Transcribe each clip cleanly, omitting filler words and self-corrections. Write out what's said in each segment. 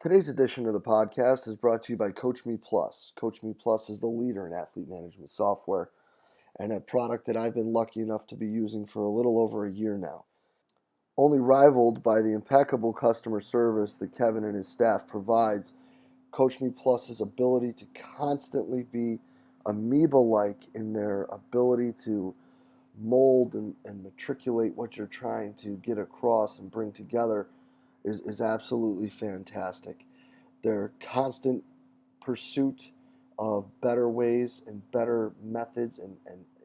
Today's edition of the podcast is brought to you by Coach Me Plus. Coach Me Plus is the leader in athlete management software and a product that I've been lucky enough to be using for a little over a year now. Only rivaled by the impeccable customer service that Kevin and his staff provides, Coach Me Plus's ability to constantly be amoeba-like in their ability to mold and matriculate what you're trying to get across and bring together is absolutely fantastic. Their constant pursuit of better ways and better methods and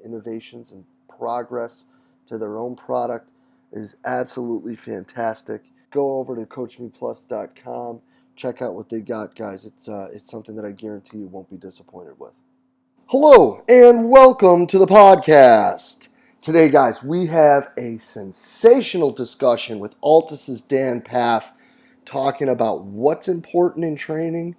innovations and progress to their own product is absolutely fantastic. Go over to coachmeplus.com. Check out what they got, guys. It's something that I guarantee you won't be disappointed with. Hello and welcome to the podcast. Today, guys, we have a sensational discussion with ALTIS Dan Pfaff talking about what's important in training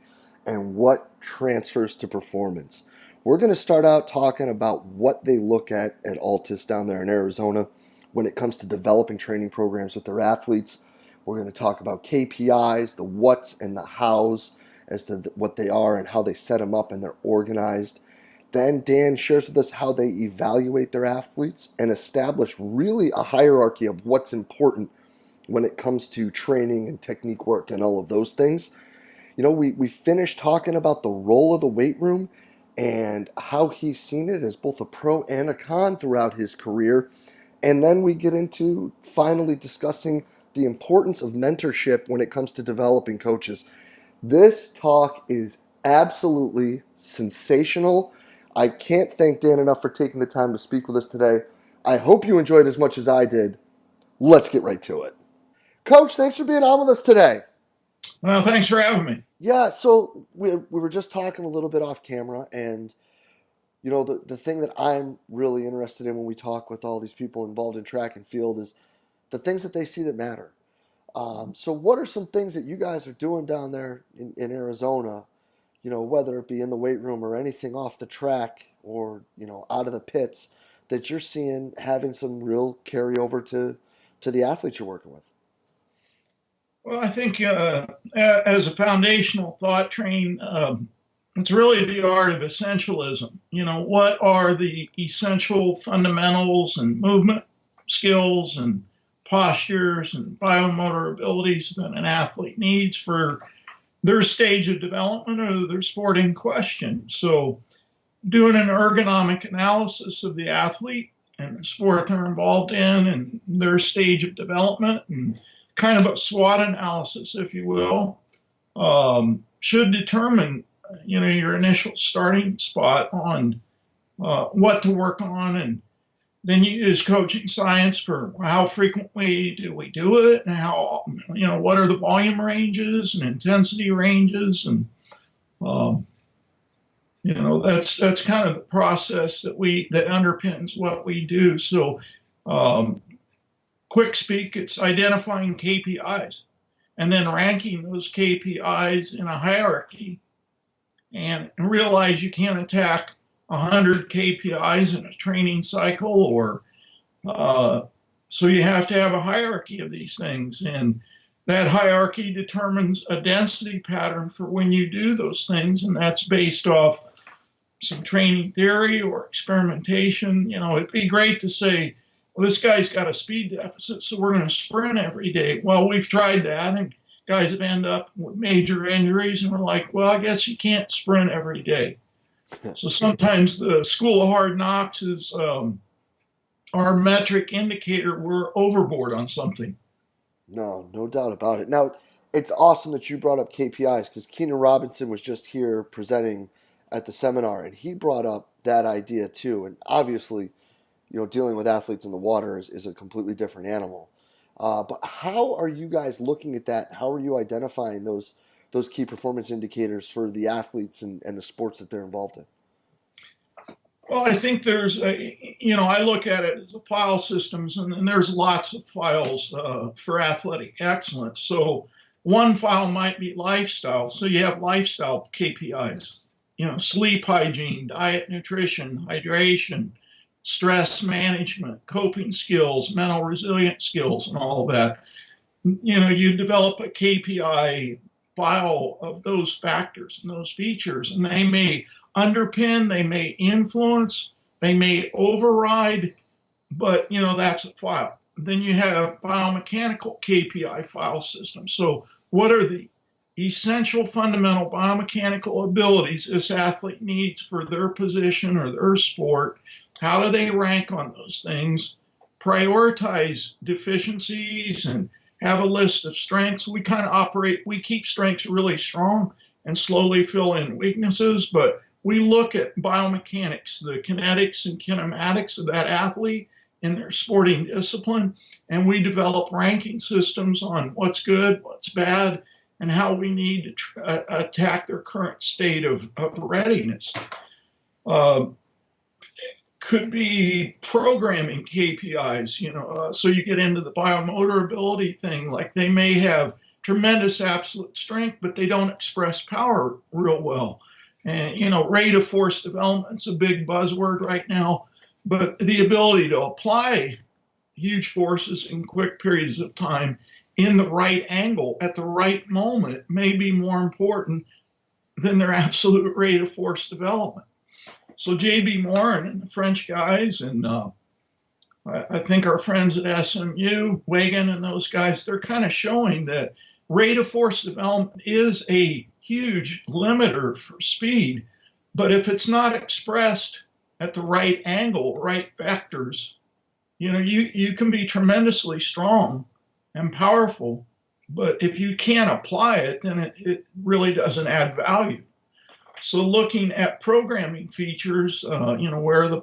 and what transfers to performance. We're going to start out talking about what they look at ALTIS down there in Arizona when it comes to developing training programs with their athletes. We're going to talk about KPIs, the what's and the how's as to what they are and how they set them up and they're organized. Then Dan shares with us how they evaluate their athletes and establish really a hierarchy of what's important when it comes to training and technique work and all of those things. You know, we finished talking about the role of the weight room and how he's seen it as both a pro and a con throughout his career. And then we get into finally discussing the importance of mentorship when it comes to developing coaches. This talk is absolutely sensational. I can't thank Dan enough for taking the time to speak with us today. I hope you enjoyed as much as I did. Let's get right to it. Coach, thanks for being on with us today. Well, thanks for having me. Yeah, so we were just talking a little bit off camera, and you know, the thing that I'm really interested in when we talk with all these people involved in track and field is the things that they see that matter. So what are some things that you guys are doing down there in Arizona, you know, whether it be in the weight room or anything off the track or, you know, out of the pits, that you're seeing having some real carryover to the athletes you're working with? Well, I think as a foundational thought train, it's really the art of essentialism. You know, what are the essential fundamentals and movement skills and postures and biomotor abilities that an athlete needs for their stage of development or their sport in question? So, doing an ergonomic analysis of the athlete and the sport they're involved in and their stage of development and kind of a SWOT analysis, if you will, should determine, you know, your initial starting spot on what to work on. And then you use coaching science for how frequently do we do it and how, you know, what are the volume ranges and intensity ranges. And, you know, that's kind of the process that underpins what we do. So, quick speak, it's identifying KPIs and then ranking those KPIs in a hierarchy and realize you can't attack 100 KPIs in a training cycle or so you have to have a hierarchy of these things. And that hierarchy determines a density pattern for when you do those things. And that's based off some training theory or experimentation. You know, it'd be great to say, well, this guy's got a speed deficit, so we're going to sprint every day. Well, we've tried that, and guys have ended up with major injuries, and we're like, well, I guess you can't sprint every day. So sometimes the school of hard knocks is our metric indicator we're overboard on something. No doubt about it. Now, it's awesome that you brought up KPIs because Keenan Robinson was just here presenting at the seminar, and he brought up that idea too. And obviously, you know, dealing with athletes in the water is a completely different animal. But how are you guys looking at that? How are you identifying those key performance indicators for the athletes and the sports that they're involved in? Well, I think there's you know, I look at it as a file systems, and there's lots of files for athletic excellence. So one file might be lifestyle. So you have lifestyle KPIs, you know, sleep hygiene, diet, nutrition, hydration, stress management, coping skills, mental resilience skills, and all of that. You know, you develop a KPI file of those factors and those features, and they may underpin, they may influence, they may override, but that's a file. Then you have biomechanical KPI file systems. So what are the essential fundamental biomechanical abilities this athlete needs for their position or their sport? How do they rank on those things? Prioritize deficiencies and have a list of strengths. We keep strengths really strong and slowly fill in weaknesses, but we look at biomechanics, the kinetics and kinematics of that athlete in their sporting discipline, and we develop ranking systems on what's good, what's bad, and how we need to attack their current state of readiness. Could be programming KPIs, so you get into the biomotor ability thing, like they may have tremendous absolute strength, but they don't express power real well. And, rate of force development's a big buzzword right now, but the ability to apply huge forces in quick periods of time in the right angle at the right moment may be more important than their absolute rate of force development. So J.B. Morin and the French guys, and I think our friends at SMU, Wagan and those guys, they're kind of showing that rate of force development is a huge limiter for speed, but if it's not expressed at the right angle, right vectors, you can be tremendously strong and powerful, but if you can't apply it, then it really doesn't add value. So looking at programming features, where the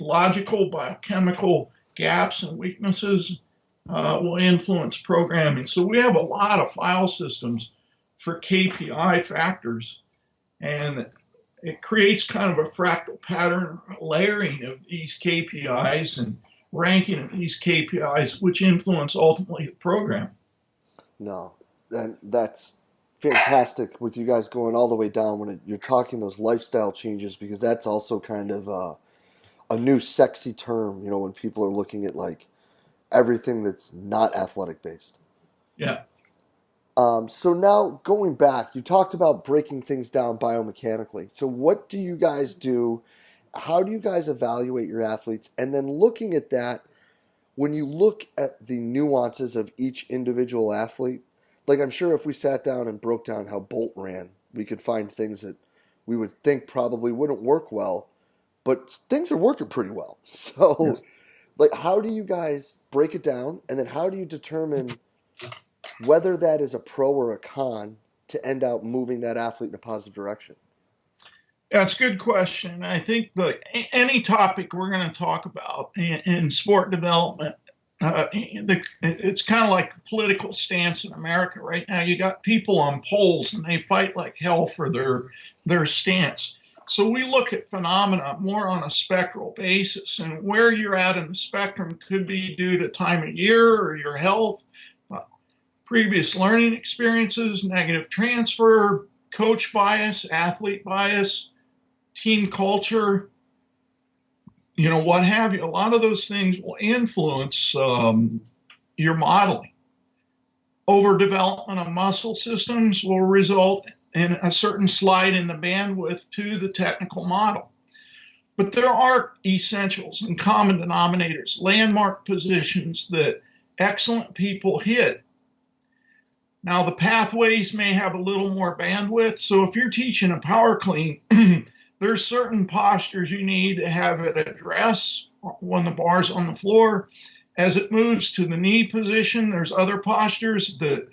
biological, biochemical gaps and weaknesses will influence programming. So we have a lot of file systems for KPI factors, and it creates kind of a fractal pattern, layering of these KPIs and ranking of these KPIs, which influence ultimately the program. No, and that's fantastic with you guys going all the way down when you're talking those lifestyle changes, because that's also kind of a new sexy term, when people are looking at like everything that's not athletic based. Yeah. So now going back, you talked about breaking things down biomechanically. So what do you guys do? How do you guys evaluate your athletes? And then looking at that, when you look at the nuances of each individual athlete, like I'm sure if we sat down and broke down how Bolt ran, we could find things that we would think probably wouldn't work well, but things are working pretty well. So, like, how do you guys break it down? And then how do you determine whether that is a pro or a con to end up moving that athlete in a positive direction? That's a good question. I think any topic we're going to talk about in sport development, it's kind of like the political stance in America right now. You got people on polls and they fight like hell for their stance. So we look at phenomena more on a spectral basis, and where you're at in the spectrum could be due to time of year or your health, previous learning experiences, negative transfer, coach bias, athlete bias, team culture, what have you. A lot of those things will influence your modeling. Overdevelopment of muscle systems will result in a certain slide in the bandwidth to the technical model. But there are essentials and common denominators, landmark positions that excellent people hit. Now, the pathways may have a little more bandwidth. So if you're teaching a power clean, there's certain postures you need to have it address when the bar's on the floor. As it moves to the knee position, there's other postures that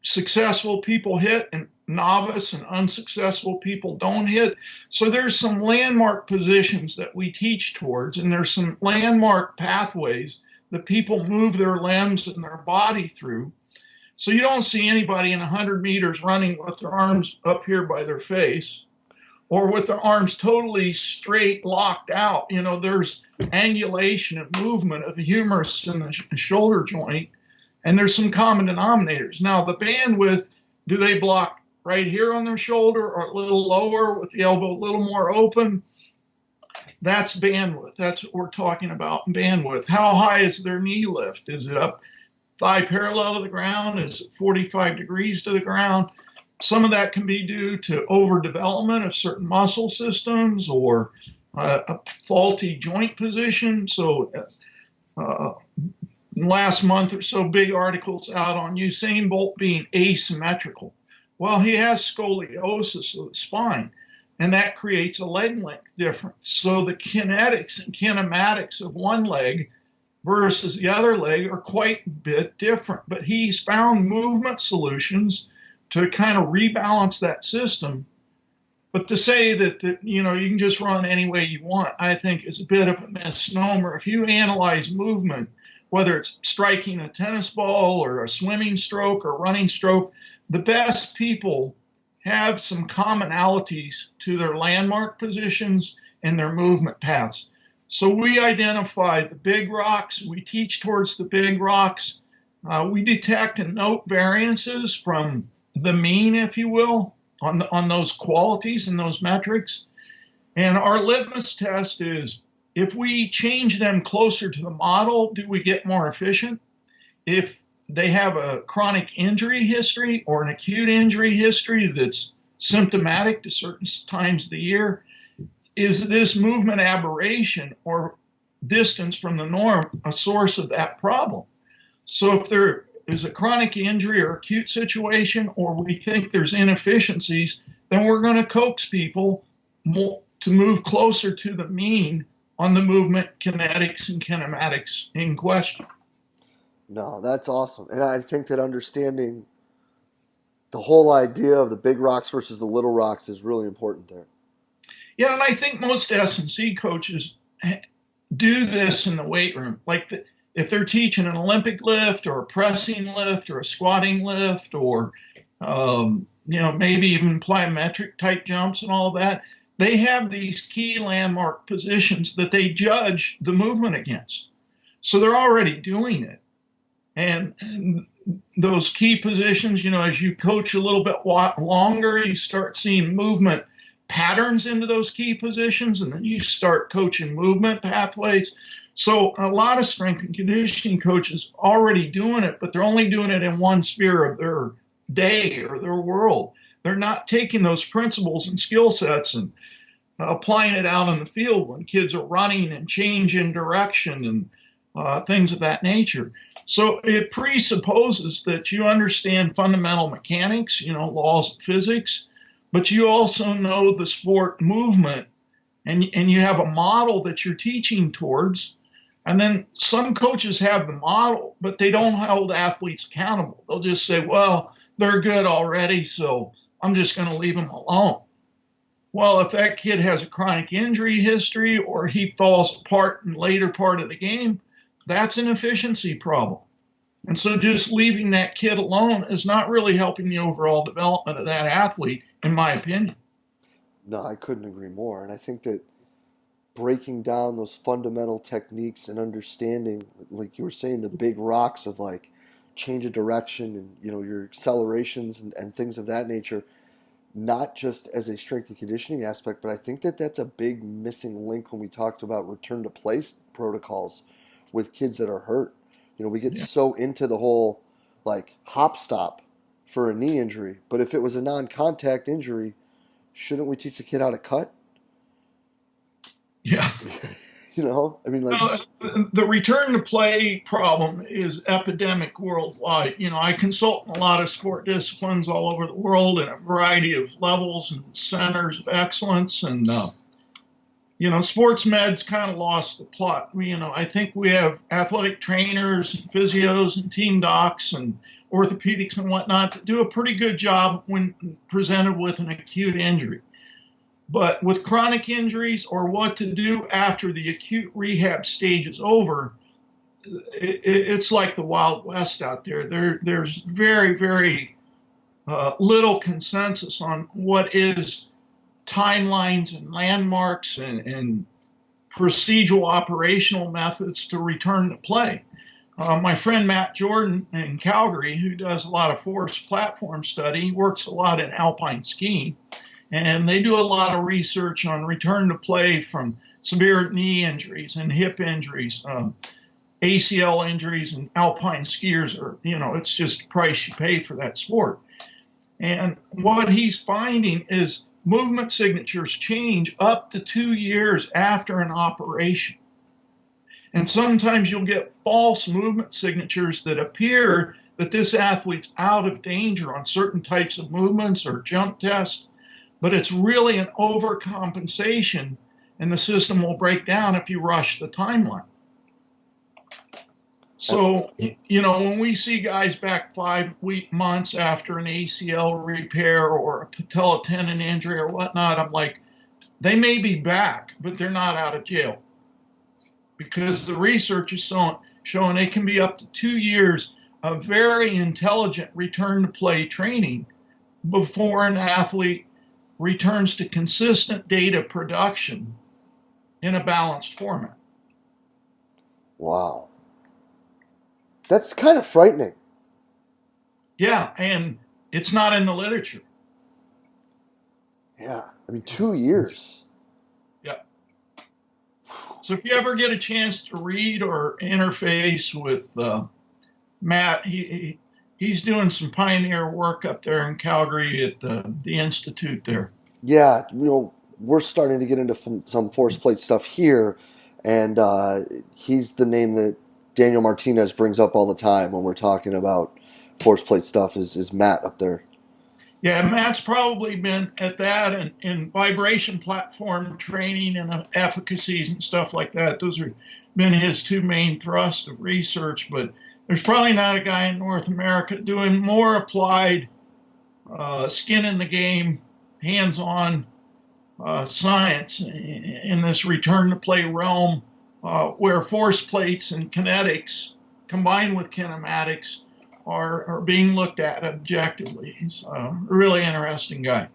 successful people hit and novice and unsuccessful people don't hit. So there's some landmark positions that we teach towards, and there's some landmark pathways that people move their limbs and their body through. So you don't see anybody in 100 meters running with their arms up here by their face or with their arms totally straight, locked out. There's angulation and movement of the humerus and the shoulder joint, and there's some common denominators. Now, the bandwidth, do they block right here on their shoulder or a little lower with the elbow a little more open? That's bandwidth. That's what we're talking about, bandwidth. How high is their knee lift? Is it up thigh parallel to the ground is at 45 degrees to the ground. Some of that can be due to overdevelopment of certain muscle systems or a faulty joint position. So last month or so, big articles out on Usain Bolt being asymmetrical. Well, he has scoliosis of the spine, and that creates a leg length difference. So the kinetics and kinematics of one leg versus the other leg are quite a bit different. But he's found movement solutions to kind of rebalance that system. But to say that you can just run any way you want, I think is a bit of a misnomer. If you analyze movement, whether it's striking a tennis ball or a swimming stroke or running stroke, the best people have some commonalities to their landmark positions and their movement paths. So we identify the big rocks. We teach towards the big rocks. We detect and note variances from the mean, if you will, on those qualities and those metrics. And our litmus test is, if we change them closer to the model, do we get more efficient? If they have a chronic injury history or an acute injury history that's symptomatic to certain times of the year, is this movement aberration or distance from the norm a source of that problem? So if there is a chronic injury or acute situation, or we think there's inefficiencies, then we're going to coax people to move closer to the mean on the movement kinetics and kinematics in question. No, that's awesome. And I think that understanding the whole idea of the big rocks versus the little rocks is really important there. Yeah, and I think most S&C coaches do this in the weight room. Like if they're teaching an Olympic lift or a pressing lift or a squatting lift or maybe even plyometric type jumps and all that, they have these key landmark positions that they judge the movement against. So they're already doing it. And those key positions, as you coach a little bit longer, you start seeing movement patterns into those key positions, and then you start coaching movement pathways. So a lot of strength and conditioning coaches already doing it, but they're only doing it in one sphere of their day or their world. They're not taking those principles and skill sets and applying it out in the field when kids are running and changing direction and things of that nature. So it presupposes that you understand fundamental mechanics, laws of physics, but you also know the sport movement, and you have a model that you're teaching towards. And then some coaches have the model, but they don't hold athletes accountable. They'll just say, well, they're good already, so I'm just going to leave them alone. Well, if that kid has a chronic injury history or he falls apart in the later part of the game, that's an efficiency problem. And so just leaving that kid alone is not really helping the overall development of that athlete, in my opinion. No, I couldn't agree more. And I think that breaking down those fundamental techniques and understanding, like you were saying, the big rocks of like change of direction and your accelerations and things of that nature, not just as a strength and conditioning aspect, but I think that that's a big missing link when we talked about return to play protocols with kids that are hurt. We get so into the whole like hop stop for a knee injury, but if it was a non-contact injury, shouldn't we teach the kid how to cut? Yeah. The return to play problem is epidemic worldwide. I consult in a lot of sport disciplines all over the world in a variety of levels and centers of excellence. And, sports med's kind of lost the plot. I think we have athletic trainers and physios and team docs and orthopedics and whatnot that do a pretty good job when presented with an acute injury. But with chronic injuries or what to do after the acute rehab stage is over, it's like the Wild West out there. There's very, very little consensus on what is timelines and landmarks and procedural operational methods to return to play. My friend Matt Jordan in Calgary, who does a lot of forest platform study, works a lot in alpine skiing. And they do a lot of research on return to play from severe knee injuries and hip injuries. ACL injuries and alpine skiers are, it's just the price you pay for that sport. And what he's finding is movement signatures change up to 2 years after an operation. And sometimes you'll get false movement signatures that appear that this athlete's out of danger on certain types of movements or jump tests, but it's really an overcompensation, and the system will break down if you rush the timeline. So, when we see guys back 5 months after an ACL repair or a patella tendon injury or whatnot, I'm like, they may be back, but they're not out of jail. Because the research is showing it can be up to 2 years of very intelligent return to play training before an athlete returns to consistent data production in a balanced format. Wow. That's kind of frightening. Yeah, and it's not in the literature. Yeah, 2 years. Yeah. So if you ever get a chance to read or interface with Matt, he's doing some pioneer work up there in Calgary at the institute there. Yeah, we're starting to get into some force plate stuff here, and he's the name that Daniel Martinez brings up all the time when we're talking about force plate stuff is Matt up there. Yeah, Matt's probably been at that and in vibration platform training and efficacies and stuff like that. Those have been his two main thrusts of research, but there's probably not a guy in North America doing more applied skin in the game, hands-on science in this return to play realm where force plates and kinetics combined with kinematics are being looked at objectively. He's a really interesting guy.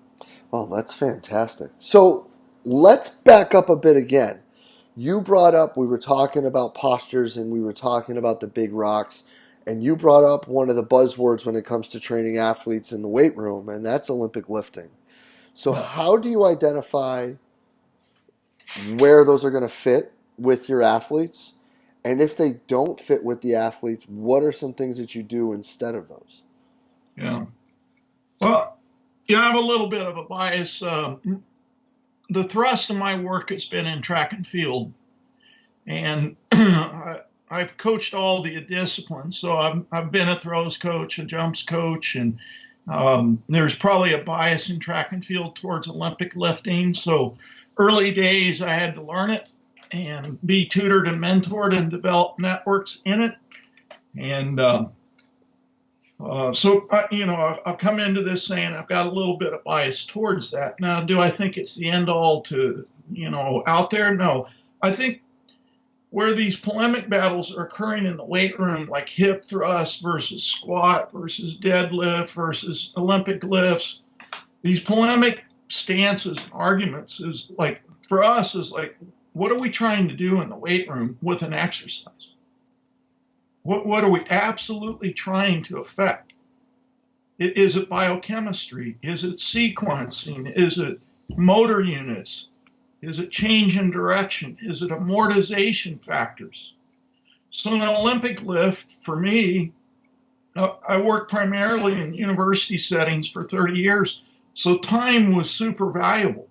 Oh, that's fantastic. So let's back up a bit again. You brought up, we were talking about postures and we were talking about the big rocks, and you brought up one of the buzzwords when it comes to training athletes in the weight room, and that's Olympic lifting. So how do you identify where those are going to fit with your athletes? And if they don't fit with the athletes, what are some things that you do instead of those? Yeah. Well, I have a little bit of a bias. The thrust of my work has been in track and field. And I've coached all the disciplines. So I've been a throws coach, a jumps coach, and there's probably a bias in track and field towards Olympic lifting. So early days, I had to learn it and be tutored and mentored and develop networks in it. And so, I'll come into this saying I've got a little bit of bias towards that. Now, do I think it's the end all to, out there? No. I think where these polemic battles are occurring in the weight room, like hip thrust versus squat versus deadlift versus Olympic lifts, these polemic stances and arguments is like, for us, is like, what are we trying to do in the weight room with an exercise? What are we absolutely trying to affect? Is it biochemistry? Is it sequencing? Is it motor units? Is it change in direction? Is it amortization factors? So an Olympic lift, for me, I worked primarily in university settings for 30 years, so time was super valuable.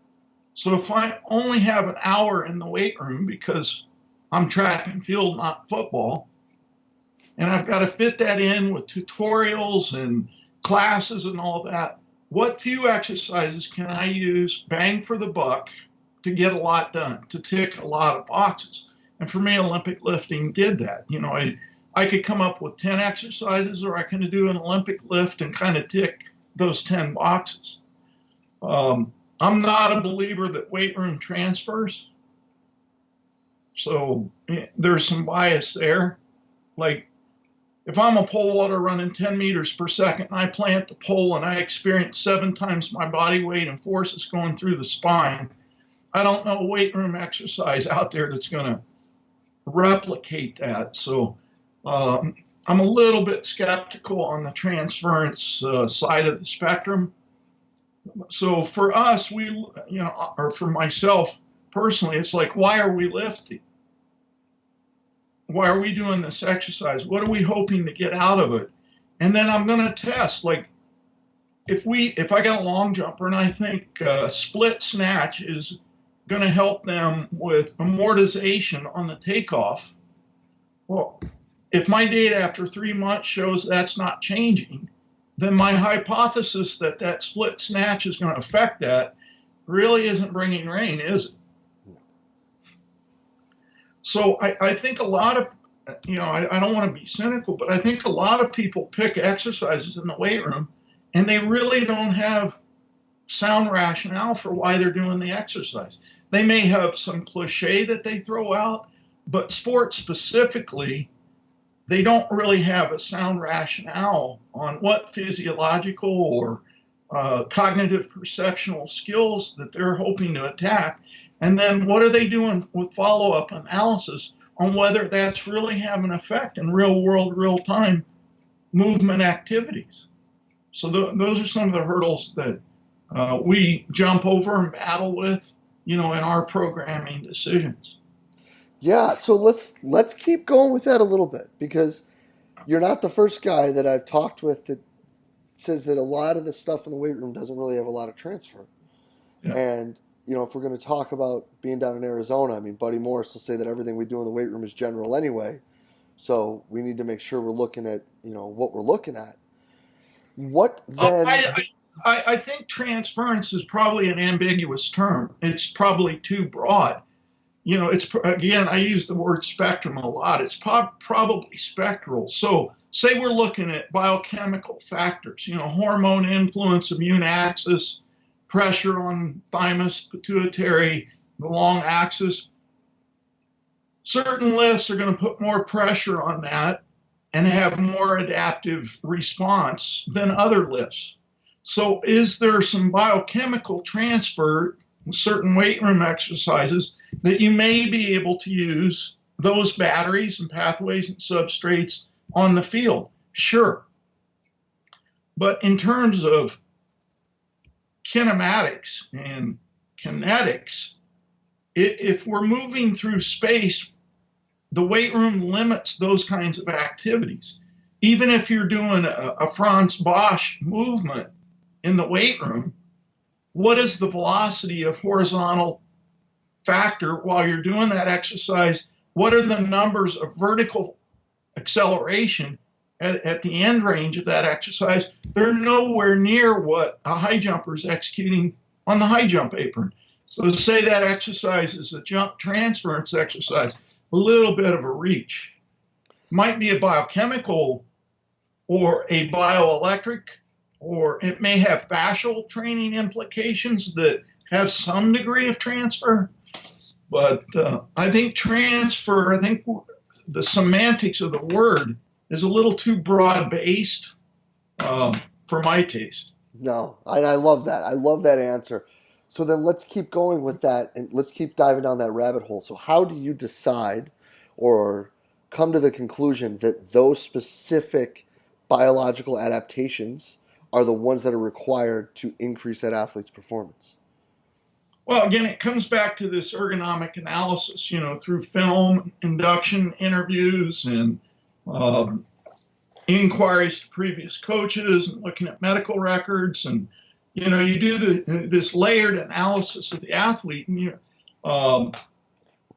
So if I only have an hour in the weight room because I'm track and field, not football, and I've got to fit that in with tutorials and classes and all that, what few exercises can I use, bang for the buck, to get a lot done, to tick a lot of boxes? And for me, Olympic lifting did that. I could come up with 10 exercises, or I can do an Olympic lift and kind of tick those 10 boxes. I'm not a believer that weight room transfers. So there's some bias there. Like, if I'm a pole vaulter running 10 meters per second and I plant the pole and I experience 7 times my body weight and forces going through the spine, I don't know a weight room exercise out there that's going to replicate that. So I'm a little bit skeptical on the transference side of the spectrum. So for us, or for myself personally, it's like, why are we lifting? why are we doing this exercise? What are we hoping to get out of it? And then I'm going to test, like, if I got a long jumper and I think split snatch is going to help them with amortization on the takeoff, well, if my data after 3 months shows that's not changing, then my hypothesis that that split snatch is going to affect that really isn't bringing rain, is it? So I think a lot of, I don't want to be cynical, but I think a lot of people pick exercises in the weight room and they really don't have sound rationale for why they're doing the exercise. They may have some cliche that they throw out, but sports specifically, they don't really have a sound rationale on what physiological or cognitive perceptual skills that they're hoping to attack. And then what are they doing with follow-up analysis on whether that's really having an effect in real world, real time movement activities? So those are some of the hurdles that we jump over and battle with, in our programming decisions. Yeah, so let's keep going with that a little bit, because you're not the first guy that I've talked with that says that a lot of the stuff in the weight room doesn't really have a lot of transfer. Yeah. And if we're going to talk about being down in Arizona, I mean, Buddy Morris will say that everything we do in the weight room is general anyway. So we need to make sure we're looking at, what we're looking at. What then? I think transference is probably an ambiguous term. It's probably too broad. It's, again, I use the word spectrum a lot. It's probably spectral. So say we're looking at biochemical factors, hormone influence, immune axis, pressure on thymus, pituitary, the long axis. Certain lifts are going to put more pressure on that and have more adaptive response than other lifts. So is there some biochemical transfer with certain weight room exercises that you may be able to use those batteries and pathways and substrates on the field? Sure. But in terms of kinematics and kinetics, if we're moving through space, the weight room limits those kinds of activities. Even if you're doing a Franz Bosch movement in the weight room, what is the velocity of horizontal factor while you're doing that exercise? What are the numbers of vertical acceleration at the end range of that exercise? They're nowhere near what a high jumper is executing on the high jump apron. So to say that exercise is a jump transference exercise, a little bit of a reach. Might be a biochemical or a bioelectric, or it may have fascial training implications that have some degree of transfer. But I think the semantics of the word is a little too broad-based for my taste. No, and I love that. I love that answer. So then let's keep going with that, and let's keep diving down that rabbit hole. So how do you decide or come to the conclusion that those specific biological adaptations are the ones that are required to increase that athlete's performance? Well, again, it comes back to this ergonomic analysis, through film, induction interviews, and inquiries to previous coaches, and looking at medical records, and you do this layered analysis of the athlete. And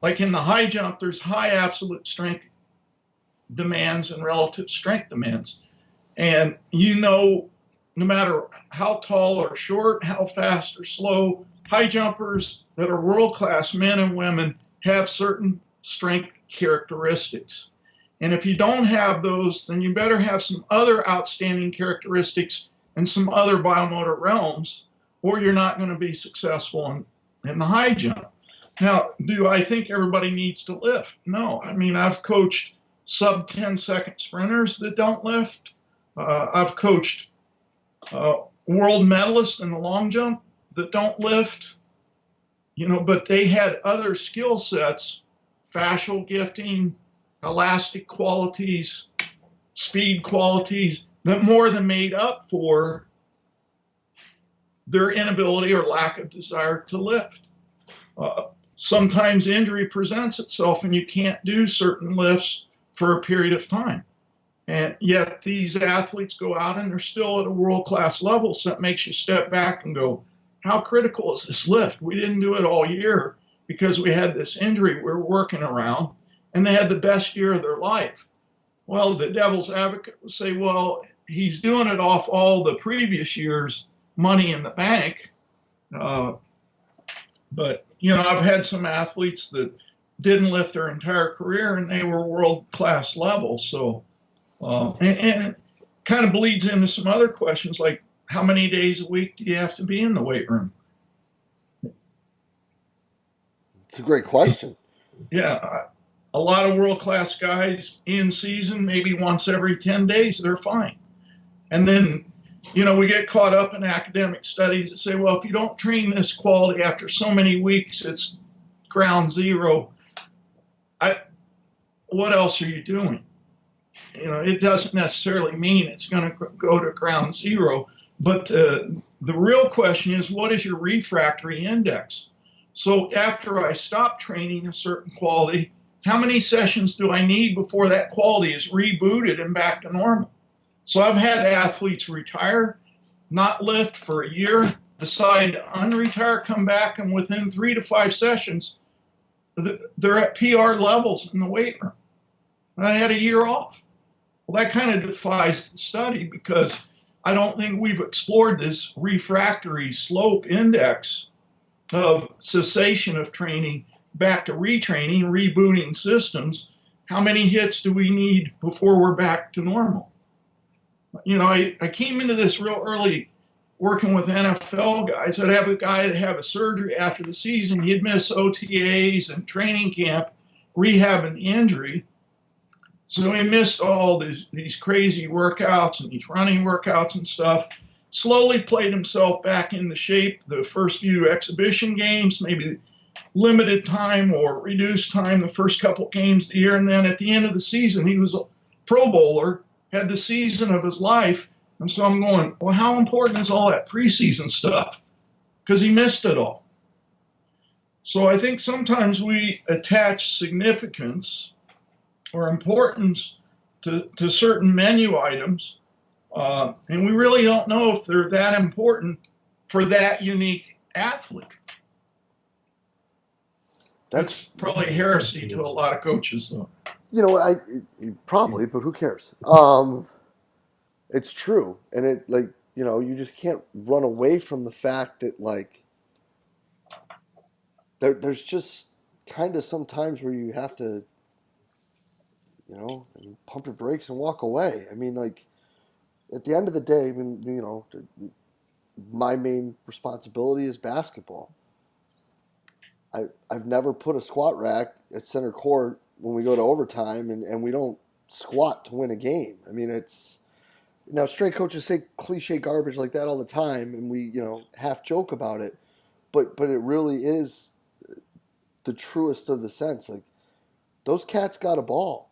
like in the high jump, there's high absolute strength demands and relative strength demands, and no matter how tall or short, how fast or slow, high jumpers that are world-class men and women have certain strength characteristics. And if you don't have those, then you better have some other outstanding characteristics in some other biomotor realms, or you're not going to be successful in the high jump. Now, do I think everybody needs to lift? No. I mean, I've coached sub 10-second sprinters that don't lift. I've coached world medalists in the long jump that don't lift, but they had other skill sets, fascial gifting, elastic qualities, speed qualities, that more than made up for their inability or lack of desire to lift. sometimes injury presents itself and you can't do certain lifts for a period of time. And yet these athletes go out and they're still at a world-class level. So it makes you step back and go, how critical is this lift? We didn't do it all year because we had this injury we were working around, and they had the best year of their life. Well, the devil's advocate would say, well, he's doing it off all the previous year's money in the bank. But, I've had some athletes that didn't lift their entire career and they were world-class level. So, and it kind of bleeds into some other questions like, how many days a week do you have to be in the weight room? It's a great question. Yeah. A lot of world-class guys in season, maybe once every 10 days, they're fine. And then, we get caught up in academic studies that say, well, if you don't train this quality after so many weeks, it's ground zero. What else are you doing? It doesn't necessarily mean it's going to go to ground zero. But the real question is, what is your refractory index? So after I stop training a certain quality, how many sessions do I need before that quality is rebooted and back to normal? So I've had athletes retire, not lift for a year, decide to unretire, come back, and within 3 to 5 sessions, they're at PR levels in the weight room. And I had a year off. Well, that kind of defies the study because I don't think we've explored this refractory slope index of cessation of training back to retraining, rebooting systems. How many hits do we need before we're back to normal? I came into this real early working with NFL guys. I'd have a guy that have a surgery after the season. He'd miss OTAs and training camp, rehab and injury. So he missed all these crazy workouts and these running workouts and stuff. Slowly played himself back into shape the first few exhibition games, maybe limited time or reduced time the first couple games of the year. And then at the end of the season, he was a Pro Bowler, had the season of his life. And so I'm going, well, how important is all that preseason stuff? Because he missed it all. So I think sometimes we attach significance or importance to certain menu items, and we really don't know if they're that important for that unique athlete. That's probably heresy to a lot of coaches, though. Probably, but who cares? It's true, and you just can't run away from the fact that there's just kind of some times where you have to, pump your brakes and walk away. I mean, at the end of the day, my main responsibility is basketball. I've never put a squat rack at center court when we go to overtime, and we don't squat to win a game. I mean, strength coaches say cliche garbage like that all the time, and we, half joke about it, but it really is the truest of the sense. Those cats got a ball.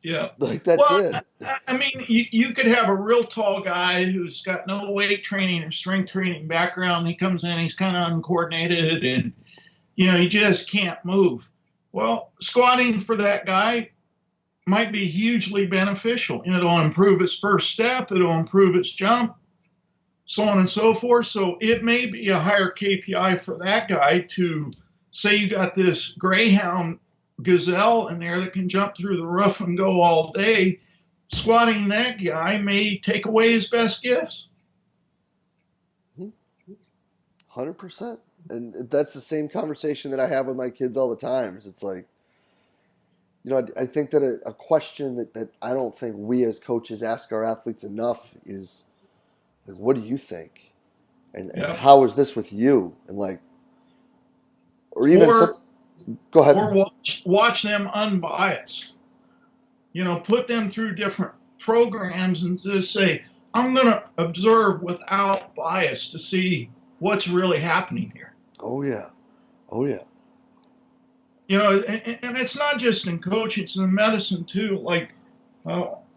Yeah. That's it. I mean, you could have a real tall guy who's got no weight training or strength training background. He comes in, he's kind of uncoordinated, and, he just can't move. Well, squatting for that guy might be hugely beneficial. It'll improve his first step. It'll improve his jump, so on and so forth. So it may be a higher KPI for that guy to say you got this greyhound gazelle in there that can jump through the roof and go all day. Squatting that guy may take away his best gifts. 100%. And that's the same conversation that I have with my kids all the time. It's like, I think that a question that I don't think we as coaches ask our athletes enough is, what do you think? And how is this with you? And go ahead. Or watch them unbiased. Put them through different programs and just say, I'm going to observe without bias to see what's really happening here. Oh, yeah. Oh, yeah. And it's not just in coaching, it's in medicine too.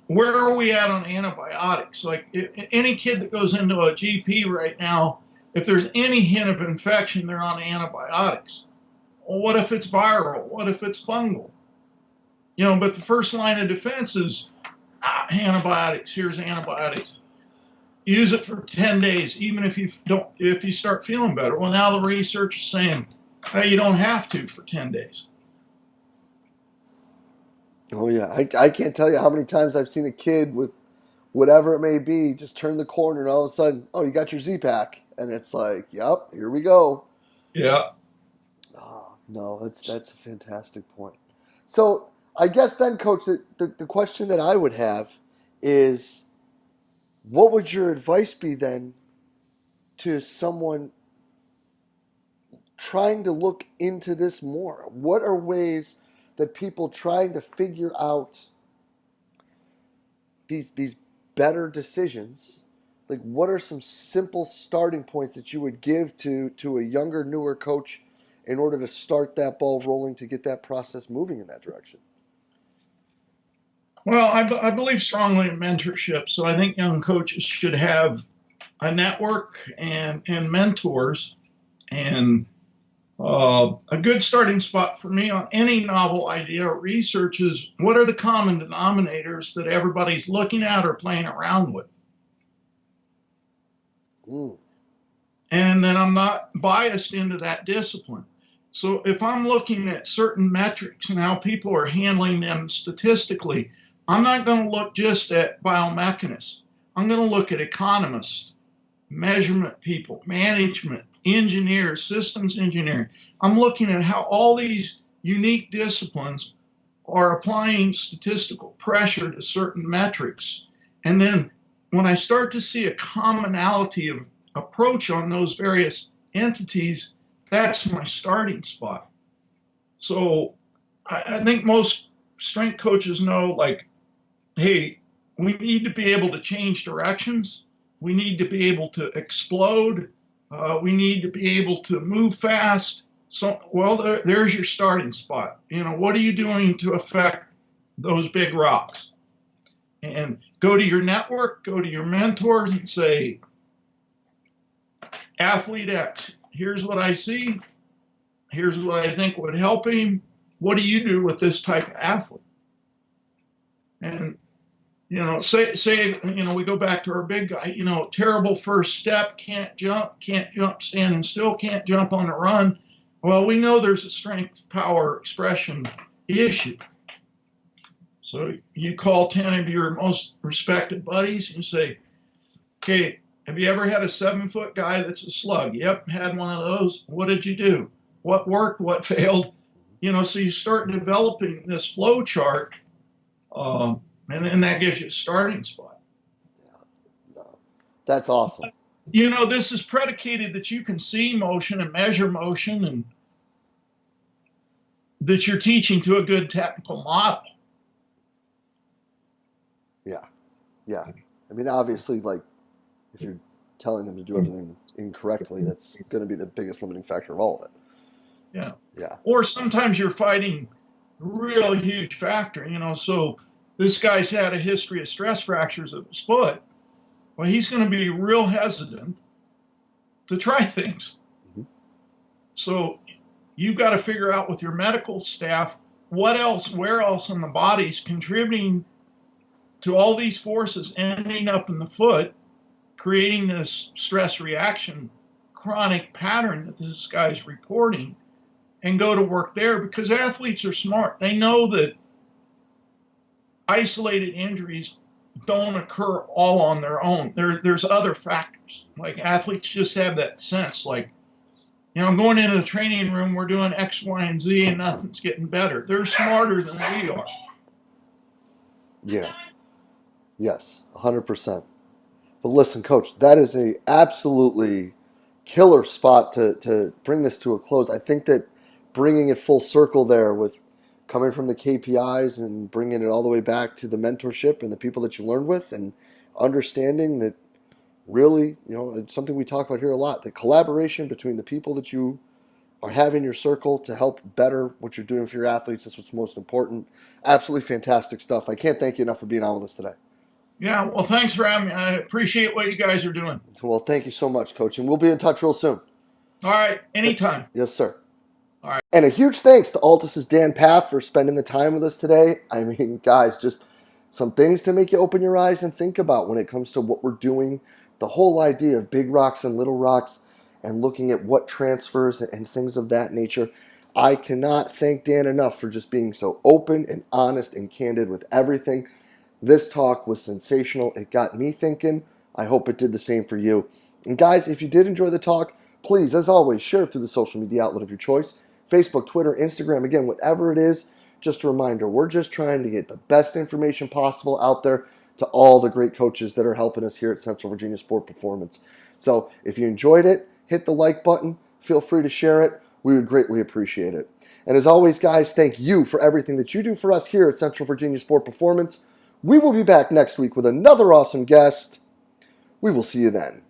Where are we at on antibiotics? Any kid that goes into a GP right now, if there's any hint of infection, they're on antibiotics. Well, what if it's viral? What if it's fungal? But the first line of defense is antibiotics. Here's antibiotics. Use it for 10 days, even if you start feeling better. Well, now the research is saying, hey, you don't have to for 10 days. Oh yeah, I can't tell you how many times I've seen a kid with whatever it may be just turn the corner and all of a sudden, oh, you got your Z-Pack, and it's like, yep, here we go. Yeah. Oh, no, that's a fantastic point. So I guess then, Coach, the question that I would have is, what would your advice be then to someone trying to look into this more? What are ways that people trying to figure out these better decisions? Like, what are some simple starting points that you would give to a younger, newer coach in order to start that ball rolling to get that process moving in that direction? Well, I believe strongly in mentorship, so I think young coaches should have a network and mentors. And a good starting spot for me on any novel idea or research is, what are the common denominators that everybody's looking at or playing around with? Mm. And then I'm not biased into that discipline. So if I'm looking at certain metrics and how people are handling them statistically, I'm not going to look just at biomechanists. I'm going to look at economists, measurement people, management, engineers, systems engineering. I'm looking at how all these unique disciplines are applying statistical pressure to certain metrics. And then when I start to see a commonality of approach on those various entities, that's my starting spot. So I think most strength coaches know, like, hey, we need to be able to change directions. We need to be able to explode. We need to be able to move fast. So, well, there's your starting spot. What are you doing to affect those big rocks? And go to your network, go to your mentors and say, athlete X, here's what I see. Here's what I think would help him. What do you do with this type of athlete? And say we go back to our big guy, terrible first step, can't jump standing still, can't jump on a run. Well, we know there's a strength, power, expression issue. So you call 10 of your most respected buddies and you say, okay, have you ever had a 7-foot guy that's a slug? Yep, had one of those. What did you do? What worked? What failed? So you start developing this flow chart. And then that gives you a starting spot. Yeah, no, that's awesome. This is predicated that you can see motion and measure motion, and that you're teaching to a good technical model. Yeah. Yeah. I mean, obviously, like, if you're telling them to do everything incorrectly, that's going to be the biggest limiting factor of all of it. Yeah. Yeah. Or sometimes you're fighting a really huge factor, so this guy's had a history of stress fractures of his foot. Well, he's going to be real hesitant to try things. Mm-hmm. So you've got to figure out with your medical staff where else in the body's contributing to all these forces ending up in the foot, creating this stress reaction chronic pattern that this guy's reporting, and go to work there, because athletes are smart. They know that isolated injuries don't occur all on their own. There's other factors. Like, athletes just have that sense, like, I'm going into the training room, we're doing X, Y, and Z, and nothing's getting better. They're smarter than we are. Yeah. Yes, 100%. But listen, Coach, that is a absolutely killer spot to bring this to a close. I think that bringing it full circle there with coming from the KPIs and bringing it all the way back to the mentorship and the people that you learned with, and understanding that really, it's something we talk about here a lot, the collaboration between the people that you are having your circle to help better what you're doing for your athletes. That's what's most important. Absolutely fantastic stuff. I can't thank you enough for being on with us today. Yeah, well, thanks for having me. I appreciate what you guys are doing. Well, thank you so much, Coach, and we'll be in touch real soon. All right, anytime. Yes, sir. All right. And a huge thanks to ALTIS Dan Pfaff for spending the time with us today. I mean, guys, just some things to make you open your eyes and think about when it comes to what we're doing. The whole idea of big rocks and little rocks and looking at what transfers and things of that nature. I cannot thank Dan enough for just being so open and honest and candid with everything. This talk was sensational. It got me thinking. I hope it did the same for you. And guys, if you did enjoy the talk, please, as always, share it through the social media outlet of your choice. Facebook, Twitter, Instagram, again, whatever it is. Just a reminder, we're just trying to get the best information possible out there to all the great coaches that are helping us here at Central Virginia Sport Performance. So if you enjoyed it, hit the like button. Feel free to share it. We would greatly appreciate it. And as always, guys, thank you for everything that you do for us here at Central Virginia Sport Performance. We will be back next week with another awesome guest. We will see you then.